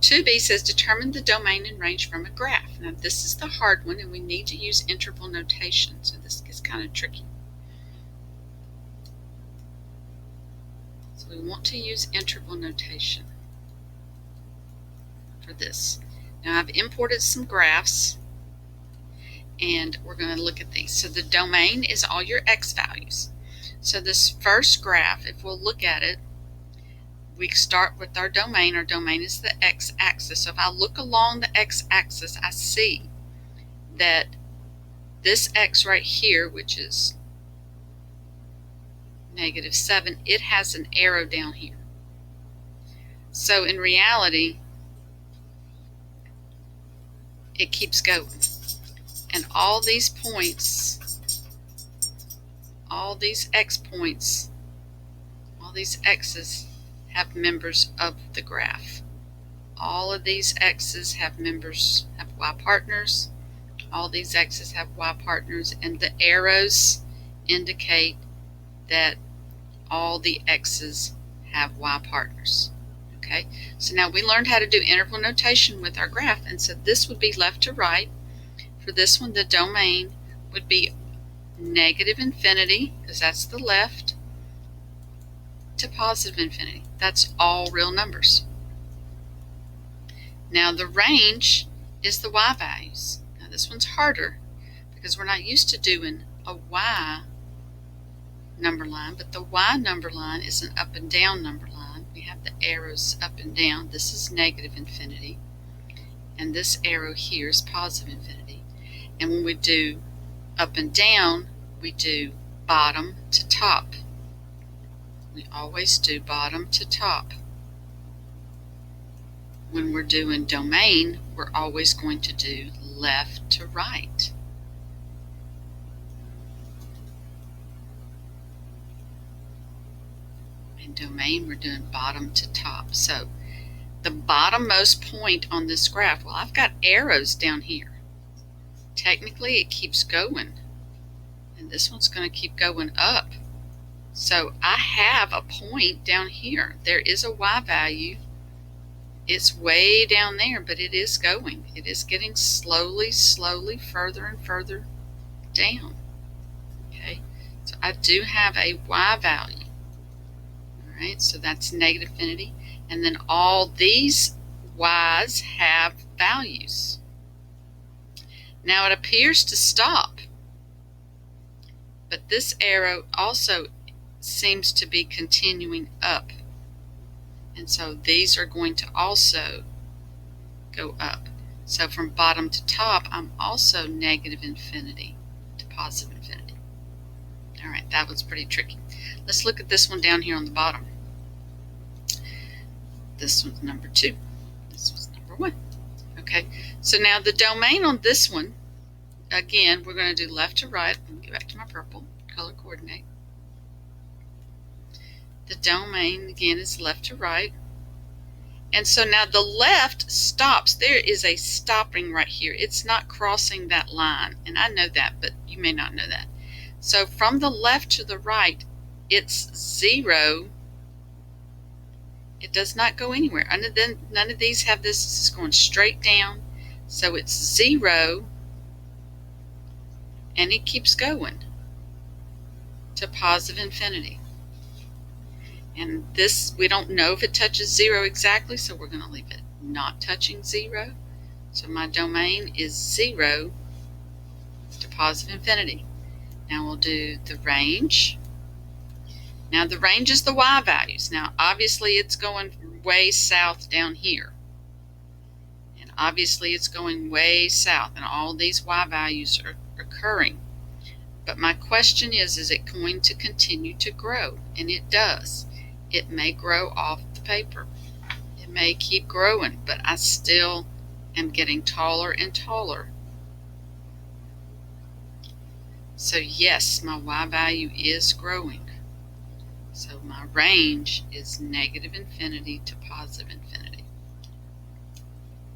2b says determine the domain and range from a graph. Now this is the hard one, and we need to use interval notation, so this gets kind of tricky. So we want to use interval notation for this. Now I've imported some graphs, and we're going to look at these. So the domain is all your x values. So this first graph, if we'll look at it, we start with our domain. Our domain is the x-axis. So if I look along the x-axis, I see that this x right here, which is -7, it has an arrow down here. So in reality, it keeps going. And all these points, all these x points, all these x's have members of the graph. All of these x's have members, have y partners. All these x's have y partners, and the arrows indicate that all the x's have y partners. Okay, so now we learned how to do interval notation with our graph, and so this would be left to right. For this one, the domain would be -infinity, because that's the left, to +infinity. That's all real numbers. Now the range is the y values. Now this one's harder because we're not used to doing a y number line, but the y number line is an up and down number line. We have the arrows up and down. This is -infinity, and this arrow here is +infinity. And when we do up and down, we do bottom to top. We always do bottom to top. When we're doing domain, we're always going to do left to right. In domain, we're doing bottom to top. So the bottommost point on this graph, well, I've got arrows down here. Technically, it keeps going, and this one's going to keep going up. So I have a point down here. There is a y value. It's way down there, but it is going. It is getting slowly further and further down. Okay, so I do have a y value. All right, so that's -infinity, and then all these y's have values. Now it appears to stop, but this arrow also seems to be continuing up, and so these are going to also go up. So from bottom to top, I'm also -infinity to +infinity. All right, that was pretty tricky. Let's look at this one down here on the bottom. This one's number 2. This was number 1. Okay, so now the domain on this one, again, we're going to do left to right. Let me go back to my purple color coordinate. The domain, again, is left to right. And so now the left stops. There is a stopping right here. It's not crossing that line. And I know that, but you may not know that. So from the left to the right, it's 0. It does not go anywhere. None of these have this. This is going straight down. So it's 0. And it keeps going to +infinity. And this, we don't know if it touches 0 exactly, so we're going to leave it not touching 0. So my domain is 0 to +infinity. Now we'll do the range. Now the range is the y values. Now obviously it's going way south down here. And obviously it's going way south, and all these y values are occurring. But my question is it going to continue to grow? And it does. It may grow off the paper. It may keep growing, but I still am getting taller and taller. So yes, my y value is growing. So my range is -infinity to +infinity.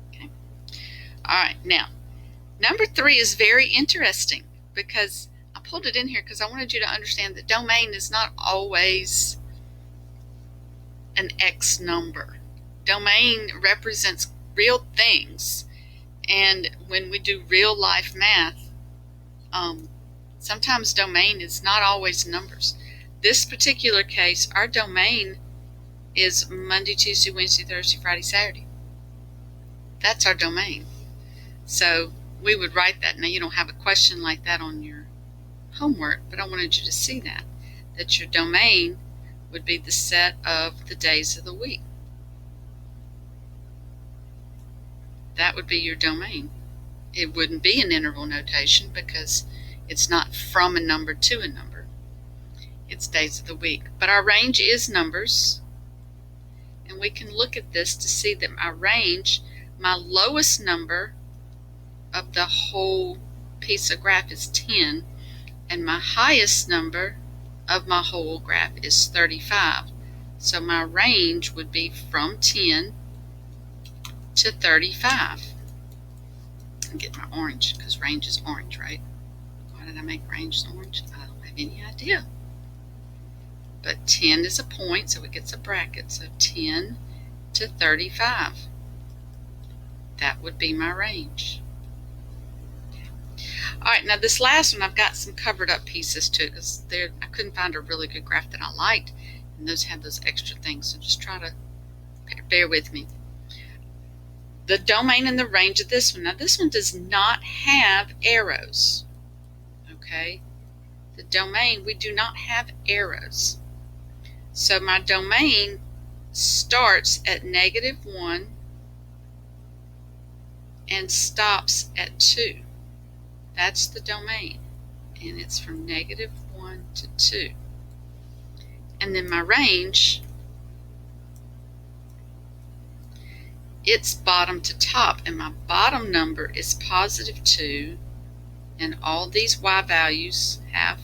Okay. All right, now number 3 is very interesting because I pulled it in here because I wanted you to understand that domain is not always an X number. Domain represents real things. And when we do real life math, sometimes domain is not always numbers. This particular case, our domain is Monday, Tuesday, Wednesday, Thursday, Friday, Saturday. That's our domain. So we would write that. Now, you don't have a question like that on your homework, but I wanted you to see that your domain would be the set of the days of the week. That would be your domain. It wouldn't be an interval notation because it's not from a number to a number. It's days of the week. But our range is numbers. And we can look at this to see that my range, my lowest number of the whole piece of graph is 10, and my highest number of my whole graph is 35. So my range would be from 10 to 35. I'll get my orange because range is orange, right? Why did I make range orange? I don't have any idea. But 10 is a point, so it gets a bracket. So 10 to 35. That would be my range. All right, now this last one, I've got some covered up pieces to it because I couldn't find a really good graph that I liked, and those had those extra things. So just try to bear with me. The domain and the range of this one. Now this one does not have arrows. Okay, the domain, we do not have arrows. So my domain starts at -1 and stops at 2. That's the domain, and it's from -1 to 2. And then my range, it's bottom to top, and my bottom number is +2, and all these y values have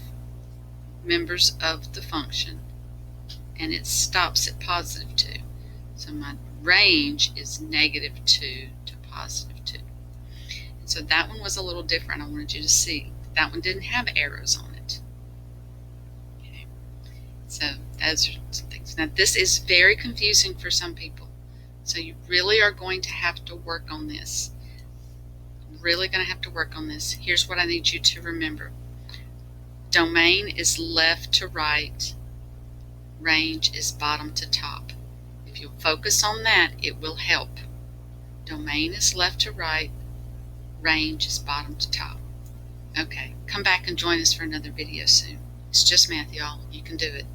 members of the function, and it stops at +2. So my range is -2 to +2. And so that one was a little different. I wanted you to see. That one didn't have arrows on it. Okay. So those are some things. Now this is very confusing for some people. So you really are going to have to work on this. Really going to have to work on this. Here's what I need you to remember. Domain is left to right. Range is bottom to top. If you focus on that, it will help. Domain is left to right. Range is bottom to top. Okay, come back and join us for another video soon. It's just math, y'all. You can do it.